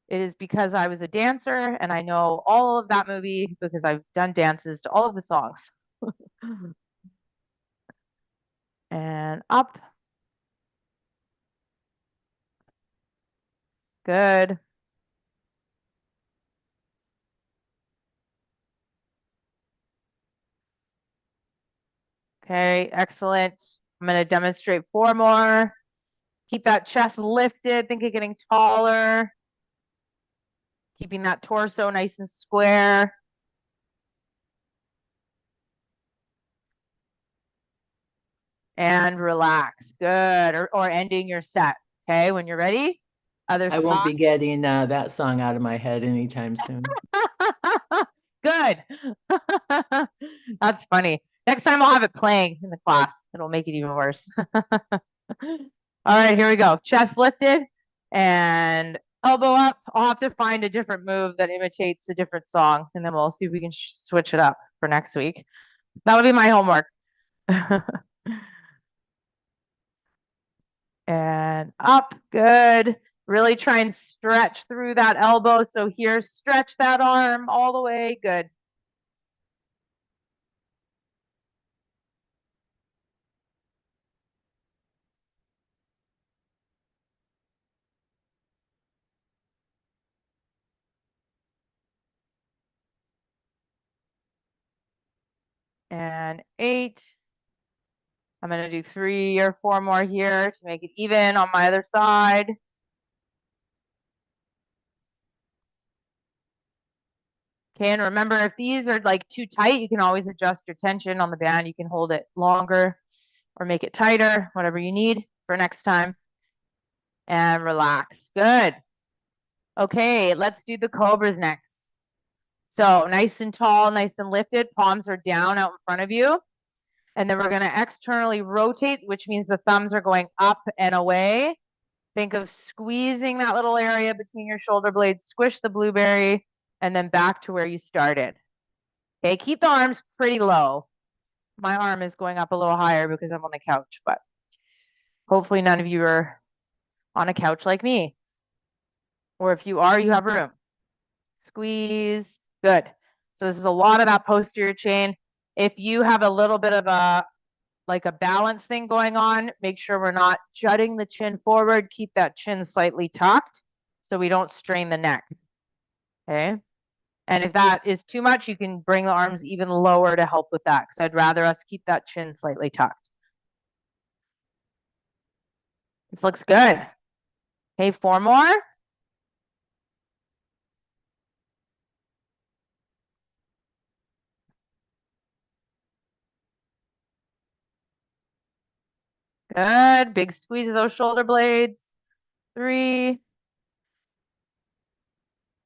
It is because I was a dancer and I know all of that movie because I've done dances to all of the songs. And up. Good. Okay, excellent. I'm going to demonstrate 4 more. Keep that chest lifted. Think of getting taller. Keeping that torso nice and square. And relax. Good. Or ending your set. Okay, when you're ready. Other I won't be side. getting that song out of my head anytime soon. Good. That's funny. Next time I'll have it playing in the class. It'll make it even worse. All right, here we go. Chest lifted and elbow up. I'll have to find a different move that imitates a different song, and then we'll see if we can switch it up for next week. That'll be my homework. And up. Good. Really try and stretch through that elbow. So here, stretch that arm all the way. Good. And 8. I'm going to do 3 or 4 more here to make it even on my other side. Okay, and remember, if these are like too tight, you can always adjust your tension on the band. You can hold it longer or make it tighter, whatever you need for next time. And relax. Good. Okay, let's do the cobras next. So nice and tall, nice and lifted. Palms are down out in front of you. And then we're going to externally rotate, which means the thumbs are going up and away. Think of squeezing that little area between your shoulder blades, squish the blueberry, and then back to where you started. Okay, keep the arms pretty low. My arm is going up a little higher because I'm on the couch, but hopefully none of you are on a couch like me. Or if you are, you have room. Squeeze, good. So this is a lot of that posterior chain. If you have a little bit of a balance thing going on, make sure we're not jutting the chin forward. Keep that chin slightly tucked so we don't strain the neck. Okay. And if that is too much, you can bring the arms even lower to help with that, because I'd rather us keep that chin slightly tucked. This looks good. Okay, 4 more. Good. Big squeeze of those shoulder blades. 3.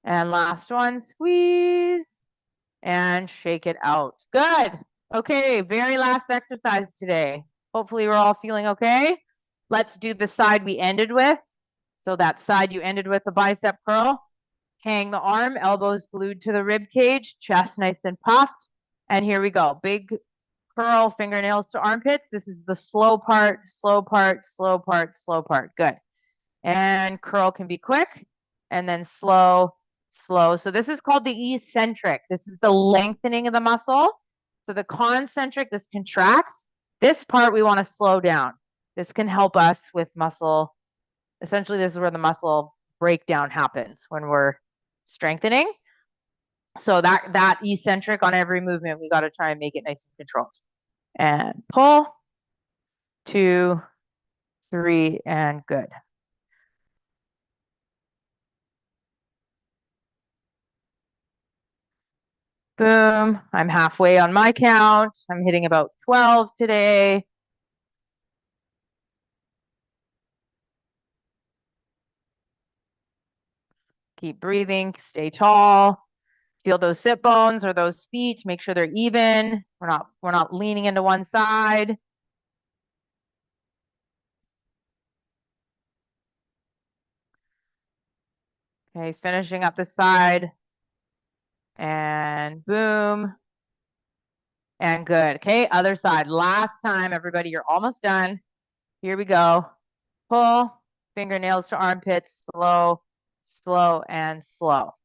And last one, squeeze. And shake it out. Good. Okay, very last exercise today. Hopefully we're all feeling okay. Let's do the side we ended with. So that side you ended with, the bicep curl. Hang the arm, elbows glued to the rib cage, chest nice and puffed. And here we go. Big curl, fingernails to armpits. This is the slow part, slow part, slow part, slow part. Good. And curl can be quick and then slow, slow. So this is called the eccentric. This is the lengthening of the muscle. So the concentric, this contracts. This part we want to slow down. This can help us with muscle. Essentially, this is where the muscle breakdown happens when we're strengthening. So that eccentric on every movement, we got to try and make it nice and controlled. And pull, 2, 3, and good. Boom. I'm halfway on my count. I'm hitting about 12 today. Keep breathing, stay tall. Feel those sit bones or those feet, make sure they're even. We're not leaning into one side. Okay, finishing up the side. And boom. And good. Okay, other side. Last time, everybody, you're almost done. Here we go. Pull, fingernails to armpits, slow, slow, and slow.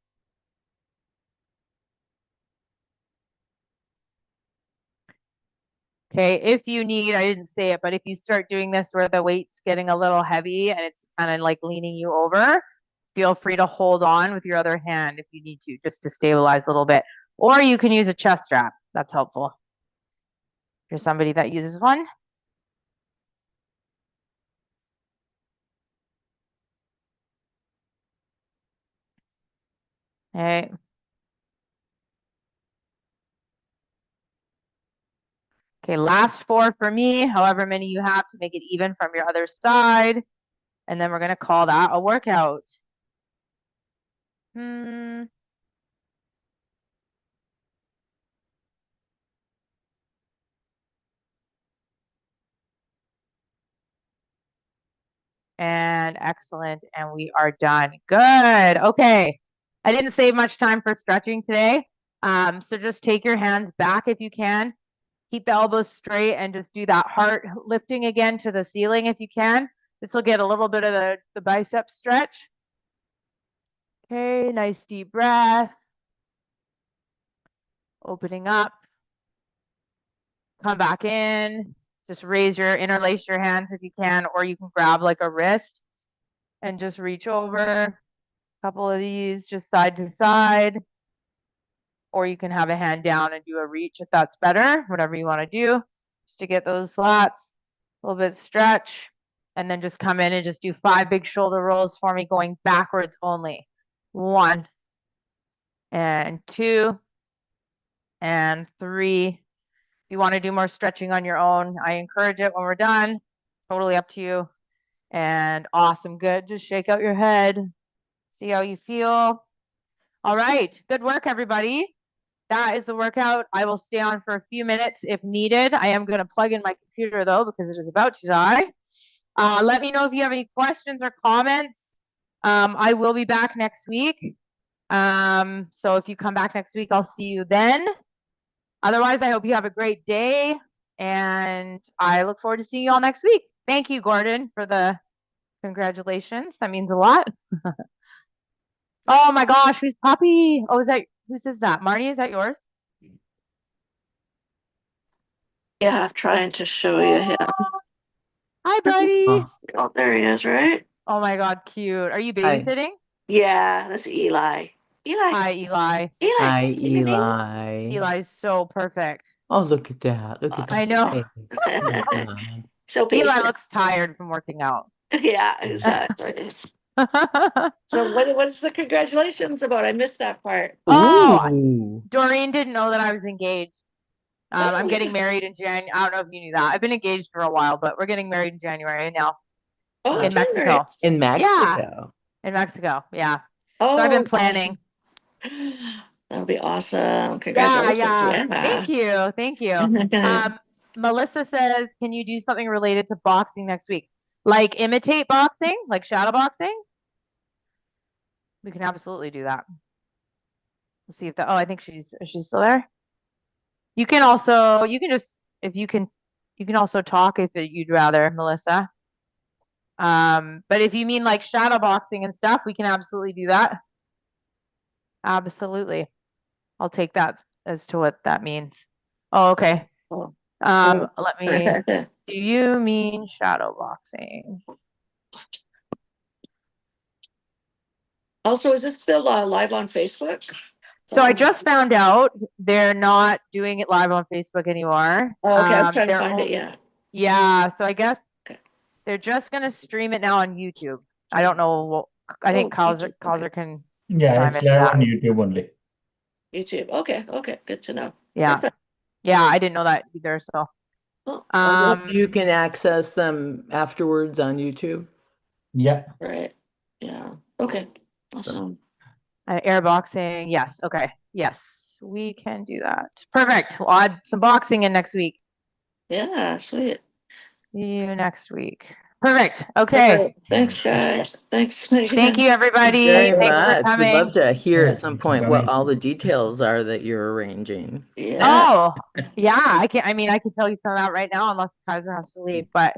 Okay, if you need, I didn't say it, but if you start doing this where the weight's getting a little heavy and it's kind of like leaning you over, feel free to hold on with your other hand if you need to, just to stabilize a little bit. Or you can use a chest strap. That's helpful. If you're somebody that uses one. Okay. Okay, last 4 for me, however many you have to make it even from your other side. And then we're going to call that a workout. And excellent. And we are done. Good. Okay. I didn't save much time for stretching today. So just take your hands back if you can. Keep the elbows straight and just do that heart lifting again to the ceiling if you can. This will get a little bit of the bicep stretch. Okay, nice deep breath. Opening up. Come back in. Just interlace your hands if you can, or you can grab like a wrist and just reach over. A couple of these just side to side. Or you can have a hand down and do a reach if that's better, whatever you want to do, just to get those lats, a little bit stretch, and then just come in and just do 5 big shoulder rolls for me, going backwards only. 1 and 2 and 3. If you want to do more stretching on your own, I encourage it when we're done. Totally up to you. And awesome, good. Just shake out your head. See how you feel. All right, good work, everybody. That is the workout. I will stay on for a few minutes if needed. I am going to plug in my computer though, because it is about to die. Let me know if you have any questions or comments. I will be back next week. So if you come back next week, I'll see you then. Otherwise, I hope you have a great day, and I look forward to seeing you all next week. Thank you, Gordon, for the congratulations. That means a lot. Oh my gosh, who's Poppy? Oh, who says that? Marnie, is that yours? Yeah, I'm trying to show you him. Hi, buddy. Oh, there he is, right? Oh my God, cute. Are you Hi. babysitting? Yeah, that's Eli. Eli. Hi, Eli. Eli. Hi, See the name? Eli. Eli's so perfect. Oh, look at that. Look at I that know. face. Oh my God. So Eli patient. looks tired from working out. Yeah, exactly. So what's the congratulations about? I missed that part. Oh, Ooh. Doreen didn't know that I was engaged. Oh, I'm getting yeah. married in January. I don't know if you knew that. I've been engaged for a while, but we're getting married in January now Oh, in January. Mexico. In Yeah, Mexico. in Mexico. Yeah. Oh, So I've been awesome. planning. That'll be awesome. Yeah, Congratulations. yeah. Yeah. Thank you. Thank you. Melissa says, can you do something related to boxing next week? Like imitate boxing, like shadow boxing? We can absolutely do that. We'll see if oh, I think is she still there? You can just, if you can also talk if you'd rather, Melissa. But if you mean like shadow boxing and stuff, we can absolutely do that. Absolutely. I'll take that as to what that means. Oh, okay. Oh. Let me, do you mean shadow boxing? Also, is this still live on Facebook? So I just found out they're not doing it live on Facebook anymore. Oh, okay, I was trying to They're find it. Yeah. Yeah, so I guess Okay. they're just gonna stream it now on YouTube. I don't know. I think YouTube, Kaiser okay. can Yeah, chime it's into live that. on YouTube only. YouTube. Okay. Good to know. Yeah. Perfect. Yeah, I didn't know that either. So, Oh, You can access them afterwards on YouTube. Yeah. right. Yeah. Okay. Awesome. air boxing. Yes. Okay. Yes, we can do that. Perfect. We'll add some boxing in next week. Yeah. Sweet. See you next week. Perfect. Okay. Okay. Thanks, guys. Thanks. Thank you, everybody. Very Thanks for much. We'd coming. love to hear Yeah, at some thanks for point what coming. all the details are that you're arranging. Yeah. Oh, yeah, I can tell you some of that right now unless Kaiser has to leave. But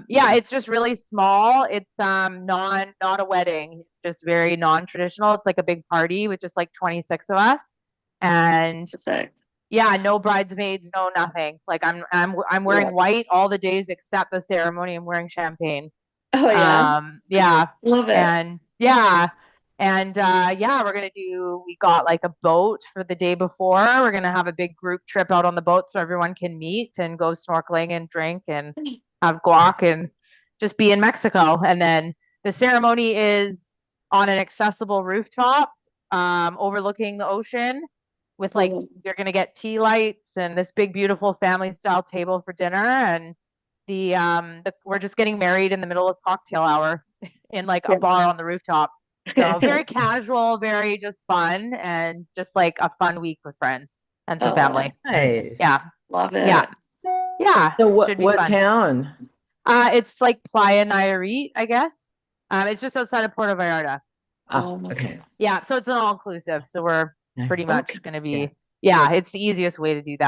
yeah, it's just really small. It's not a wedding. It's just very non-traditional. It's like a big party with just like 26 of us. And Perfect. yeah, no bridesmaids, no nothing. Like I'm wearing Yeah. white all the days except the ceremony. I'm wearing champagne. Oh yeah. Yeah. Love it. And yeah. And yeah, we got like a boat for the day before. We're gonna have a big group trip out on the boat so everyone can meet and go snorkeling and drink and have guac and just be in Mexico. And then the ceremony is on an accessible rooftop, overlooking the ocean with like Oh, you're gonna get tea lights and this big beautiful family style table for dinner. And we're just getting married in the middle of cocktail hour in like a yeah. bar on the rooftop. So very casual, very just fun, and just like a fun week with friends and some Oh, family. Nice. Yeah. love it. Yeah. Yeah. So Should be what fun. town? It's like Playa Nayarit, I guess. It's just outside of Puerto Vallarta. Oh, okay. Yeah, so it's an all inclusive. So we're pretty much Okay. gonna be, yeah, it's the easiest way to do that.